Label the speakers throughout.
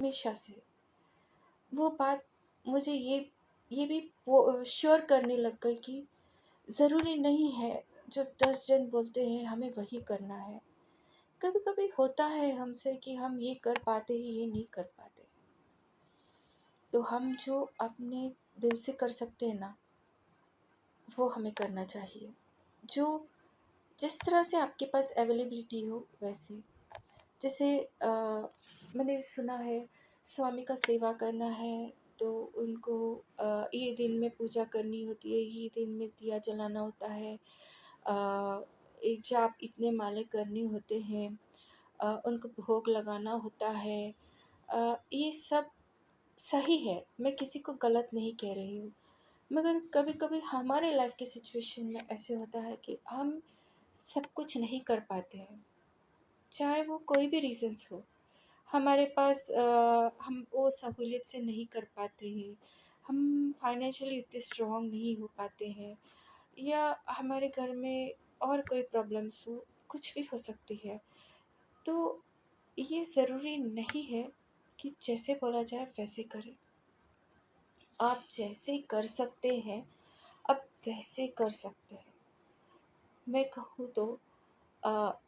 Speaker 1: हमेशा से। वो बात मुझे ये भी वो श्योर करने लग गई कि ज़रूरी नहीं है जो 10 जन बोलते हैं हमें वही करना है। कभी कभी होता है हमसे कि हम ये कर पाते हैं, ये नहीं कर पाते। तो हम जो अपने दिल से कर सकते हैं ना, वो हमें करना चाहिए। जो जिस तरह से आपके पास अवेलेबिलिटी हो वैसे। जैसे मैंने सुना है स्वामी का सेवा करना है तो उनको ये दिन में पूजा करनी होती है, ये दिन में दिया जलाना होता है, एक जाप इतने माले करने होते हैं, उनको भोग लगाना होता है। ये सब सही है, मैं किसी को गलत नहीं कह रही हूँ। मगर कभी कभी हमारे लाइफ के सिचुएशन में ऐसे होता है कि हम सब कुछ नहीं कर पाते हैं, चाहे वो कोई भी रीज़न्स हो। हमारे पास हम वो सहूलियत से नहीं कर पाते हैं, हम फाइनेंशियली उतने स्ट्रॉन्ग नहीं हो पाते हैं, या हमारे घर में और कोई प्रॉब्लम्स हो, कुछ भी हो सकती है। तो ये ज़रूरी नहीं है कि जैसे बोला जाए वैसे करें। आप जैसे कर सकते हैं अब वैसे कर सकते हैं। मैं कहूँ तो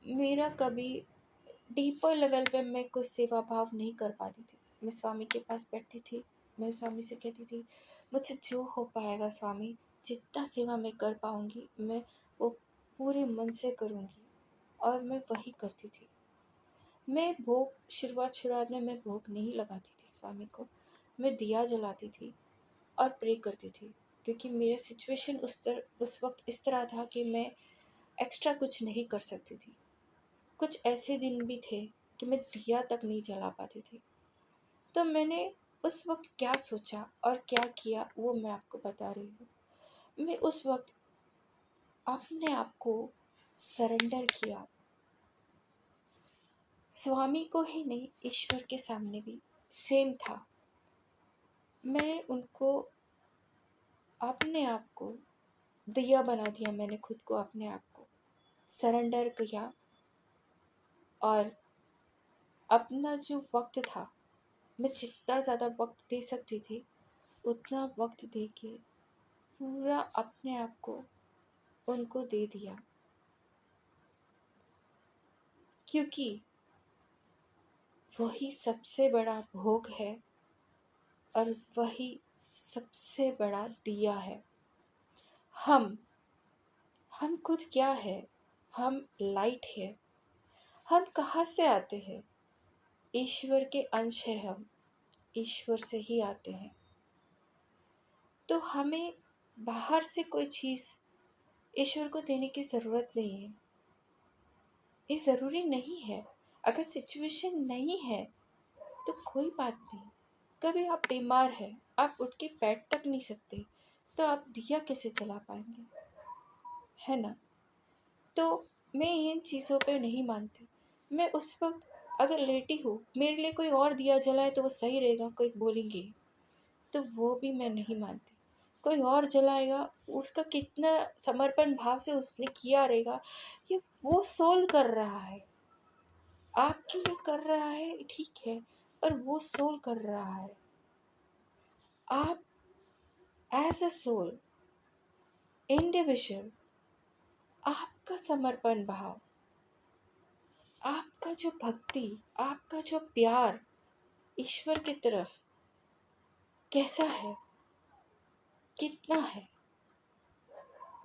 Speaker 1: मेरा कभी डीपर लेवल पे मैं कुछ सेवा भाव नहीं कर पाती थी। मैं स्वामी के पास बैठती थी, मैं स्वामी से कहती थी मुझसे जो हो पाएगा स्वामी, जितना सेवा मैं कर पाऊँगी मैं वो पूरे मन से करूँगी, और मैं वही करती थी। मैं भोग शुरुआत में मैं भोग नहीं लगाती थी स्वामी को, मैं दिया जलाती थी और प्रे करती थी, क्योंकि मेरा सिचुएशन उस वक्त इस तरह था कि मैं एक्स्ट्रा कुछ नहीं कर सकती थी। कुछ ऐसे दिन भी थे कि मैं दिया तक नहीं जला पाती थी। तो मैंने उस वक्त क्या सोचा और क्या किया वो मैं आपको बता रही हूँ। मैं उस वक्त अपने आप को सरेंडर किया, स्वामी को ही नहीं ईश्वर के सामने भी सेम था। मैं उनको अपने आप को दिया बना दिया, मैंने खुद को अपने आप को सरेंडर किया, और अपना जो वक्त था मैं जितना ज़्यादा वक्त दे सकती थी उतना वक्त दे के पूरा अपने आप को उनको दे दिया, क्योंकि वही सबसे बड़ा भोग है और वही सबसे बड़ा दिया है। हम हम खुद क्या है? हम लाइट है। हम कहाँ से आते हैं? ईश्वर के अंश है हम, ईश्वर से ही आते हैं। तो हमें बाहर से कोई चीज़ ईश्वर को देने की ज़रूरत नहीं है। ये ज़रूरी नहीं है। अगर सिचुएशन नहीं है तो कोई बात नहीं। कभी आप बीमार हैं, आप उठ के बैठ तक नहीं सकते, तो आप दिया कैसे जला पाएंगे? है ना? तो मैं इन चीज़ों पे नहीं मानती। मैं उस वक्त अगर लेटी हूँ, मेरे लिए कोई और दिया जलाए तो वो सही रहेगा, कोई बोलेंगे, तो वो भी मैं नहीं मानती। कोई और जलाएगा, उसका कितना समर्पण भाव से उसने किया रहेगा, ये वो सोल कर रहा है। आपके लिए कर रहा है ठीक है, पर वो सोल कर रहा है। आप एज अ सोल इंडिविजुअल, आपका समर्पण भाव, आपका जो भक्ति, आपका जो प्यार ईश्वर की तरफ कैसा है, कितना है,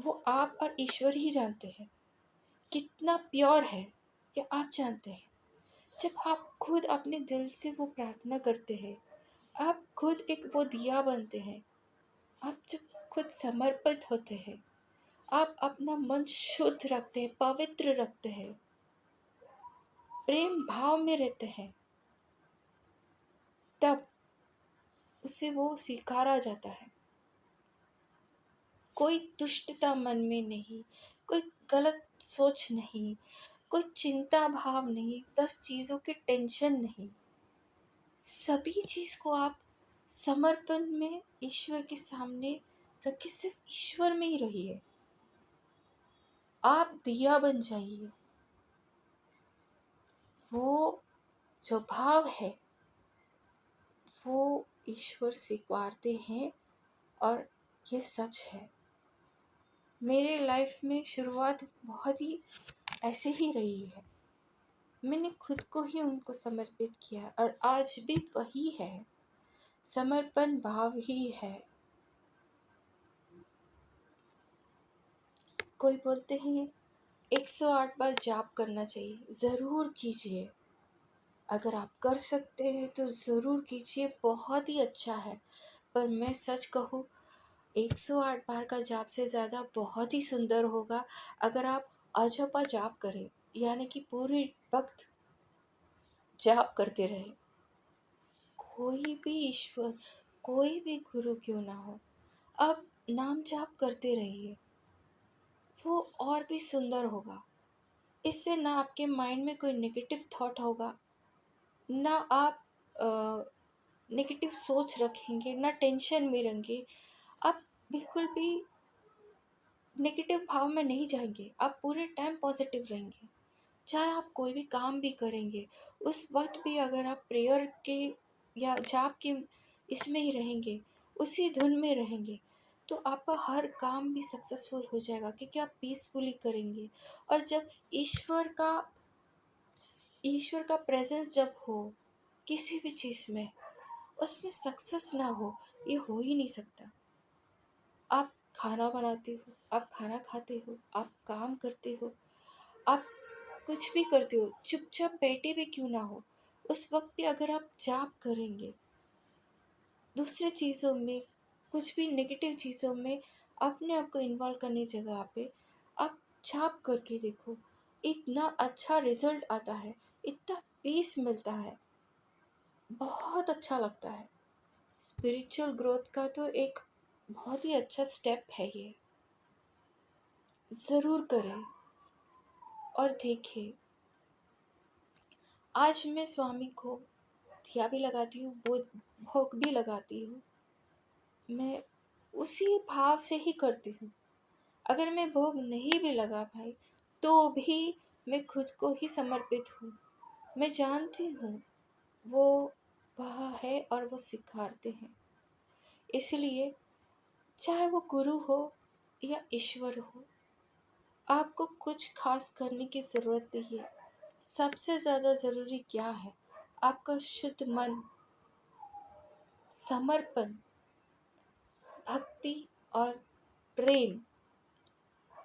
Speaker 1: वो आप और ईश्वर ही जानते हैं। कितना प्योर है ये आप जानते हैं। जब आप खुद अपने दिल से वो प्रार्थना करते हैं, आप खुद एक वो दिया बनते हैं, आप जब खुद समर्पित होते हैं, आप अपना मन शुद्ध रखते हैं, पवित्र रखते हैं, प्रेम भाव में रहते हैं, तब उसे वो स्वीकारा जाता है। कोई दुष्टता मन में नहीं, कोई गलत सोच नहीं, कोई चिंता भाव नहीं, 10 चीज़ों की टेंशन नहीं। सभी चीज़ को आप समर्पण में ईश्वर के सामने रख के सिर्फ ईश्वर में ही रहिए। आप दिया बन जाइए। वो जो भाव है ईश्वर स्वीकारते हैं, और ये सच है। मेरे लाइफ में शुरुआत बहुत ही ऐसे ही रही है। मैंने खुद को ही उनको समर्पित किया और आज भी वही है, समर्पण भाव ही है। कोई बोलते हैं 108 बार जाप करना चाहिए, ज़रूर कीजिए। अगर आप कर सकते हैं तो ज़रूर कीजिए, बहुत ही अच्छा है। पर मैं सच कहूँ, 108 बार का जाप से ज़्यादा बहुत ही सुंदर होगा अगर आप अजपा जाप करें, यानी कि पूरे वक्त जाप करते रहे। कोई भी ईश्वर, कोई भी गुरु क्यों ना हो, अब नाम जाप करते रहिए, वो और भी सुंदर होगा। इससे ना आपके माइंड में कोई नेगेटिव थॉट होगा, ना आप नेगेटिव सोच रखेंगे, ना टेंशन में रहेंगे। आप बिल्कुल भी नेगेटिव भाव में नहीं जाएंगे, आप पूरे टाइम पॉजिटिव रहेंगे। चाहे आप कोई भी काम भी करेंगे, उस वक्त भी अगर आप प्रेयर के या जाप के इसमें ही रहेंगे, उसी धुन में रहेंगे, तो आपका हर काम भी सक्सेसफुल हो जाएगा, क्योंकि आप पीसफुली करेंगे। और जब ईश्वर का प्रेजेंस जब हो किसी भी चीज़ में, उसमें सक्सेस ना हो, ये हो ही नहीं सकता। आप खाना बनाते हो, आप खाना खाते हो, आप काम करते हो, आप कुछ भी करते हो, चुपचाप बैठे भी क्यों ना हो, उस वक्त भी अगर आप जाप करेंगे, दूसरे चीज़ों में, कुछ भी नेगेटिव चीज़ों में अपने आप को इन्वॉल्व करने की जगह पे आप जाप करके देखो, इतना अच्छा रिजल्ट आता है, इतना पीस मिलता है, बहुत अच्छा लगता है। स्पिरिचुअल ग्रोथ का तो एक बहुत ही अच्छा स्टेप है ये, ज़रूर करें और देखें। आज मैं स्वामी को दिया भी लगाती हूँ, भोग भी लगाती हूँ, मैं उसी भाव से ही करती हूँ। अगर मैं भोग नहीं भी लगा पाई तो भी मैं खुद को ही समर्पित हूँ। मैं जानती हूँ वो वह है और वो सिखाते हैं, इसलिए चाहे वो गुरु हो या ईश्वर हो, आपको कुछ खास करने की ज़रूरत नहीं है। सबसे ज़्यादा ज़रूरी क्या है? आपका शुद्ध मन, समर्पण, भक्ति और प्रेम।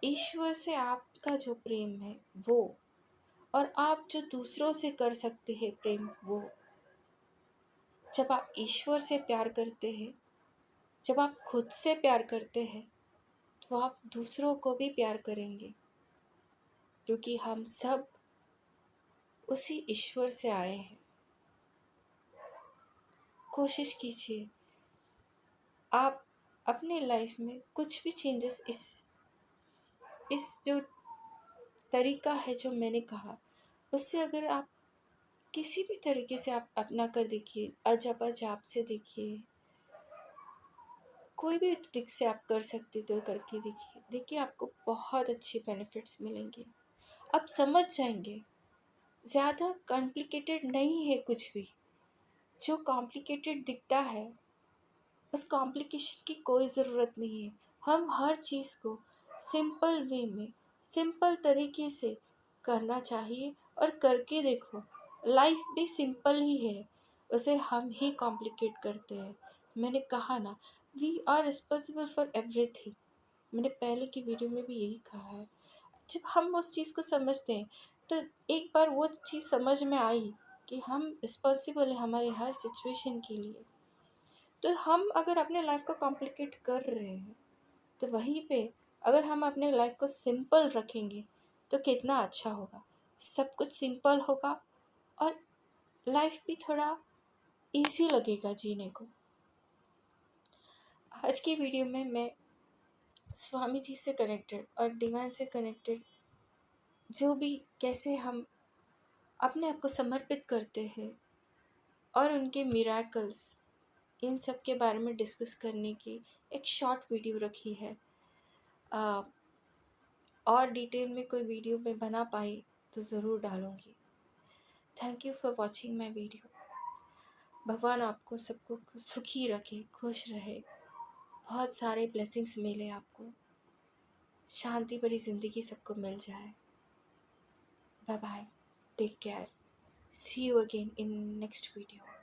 Speaker 1: ईश्वर से आपका जो प्रेम है वो, और आप जो दूसरों से कर सकते हैं प्रेम वो। जब आप ईश्वर से प्यार करते हैं, जब आप खुद से प्यार करते हैं, तो आप दूसरों को भी प्यार करेंगे, क्योंकि हम सब उसी ईश्वर से आए हैं। कोशिश कीजिए आप अपने लाइफ में कुछ भी चेंजेस इस जो तरीका है जो मैंने कहा, उससे अगर आप किसी भी तरीके से आप अपना कर देखिए, अजपा जाप से देखिए, कोई भी ट्रिक से आप कर सकते तो करके देखिए, देखिए आपको बहुत अच्छे बेनिफिट्स मिलेंगे। आप समझ जाएंगे ज़्यादा कॉम्प्लिकेटेड नहीं है कुछ भी। जो कॉम्प्लिकेटेड दिखता है, उस कॉम्प्लिकेशन की कोई ज़रूरत नहीं है। हम हर चीज़ को सिंपल वे में, सिंपल तरीके से करना चाहिए, और करके देखो, लाइफ भी सिंपल ही है, उसे हम ही कॉम्प्लिकेट करते हैं। मैंने कहा ना, we are responsible for everything. मैंने पहले की वीडियो में भी यही कहा है। जब हम उस चीज़ को समझते हैं, तो एक बार वो चीज़ समझ में आई कि हम रिस्पॉन्सिबल हैं हमारे हर सिचुएशन के लिए, तो हम अगर अपने लाइफ को कॉम्प्लिकेट कर रहे हैं, तो वहीं पे अगर हम अपने लाइफ को सिंपल रखेंगे तो कितना अच्छा होगा। सब कुछ सिंपल होगा और लाइफ भी थोड़ा इजी लगेगा जीने को। आज की वीडियो में मैं स्वामी जी से कनेक्टेड और डिवाइन से कनेक्टेड, जो भी कैसे हम अपने आप को समर्पित करते हैं और उनके मिराकल्स, इन सब के बारे में डिस्कस करने की एक शॉर्ट वीडियो रखी है। और डिटेल में कोई वीडियो मैं बना पाई तो ज़रूर डालूँगी। Thank you for watching my video. भगवान आपको सबको सुखी रखे, खुश रहे, बहुत सारे ब्लेसिंग्स मिले आपको, शांति भरी ज़िंदगी सबको मिल जाए। Bye bye, take care, see you again in next video.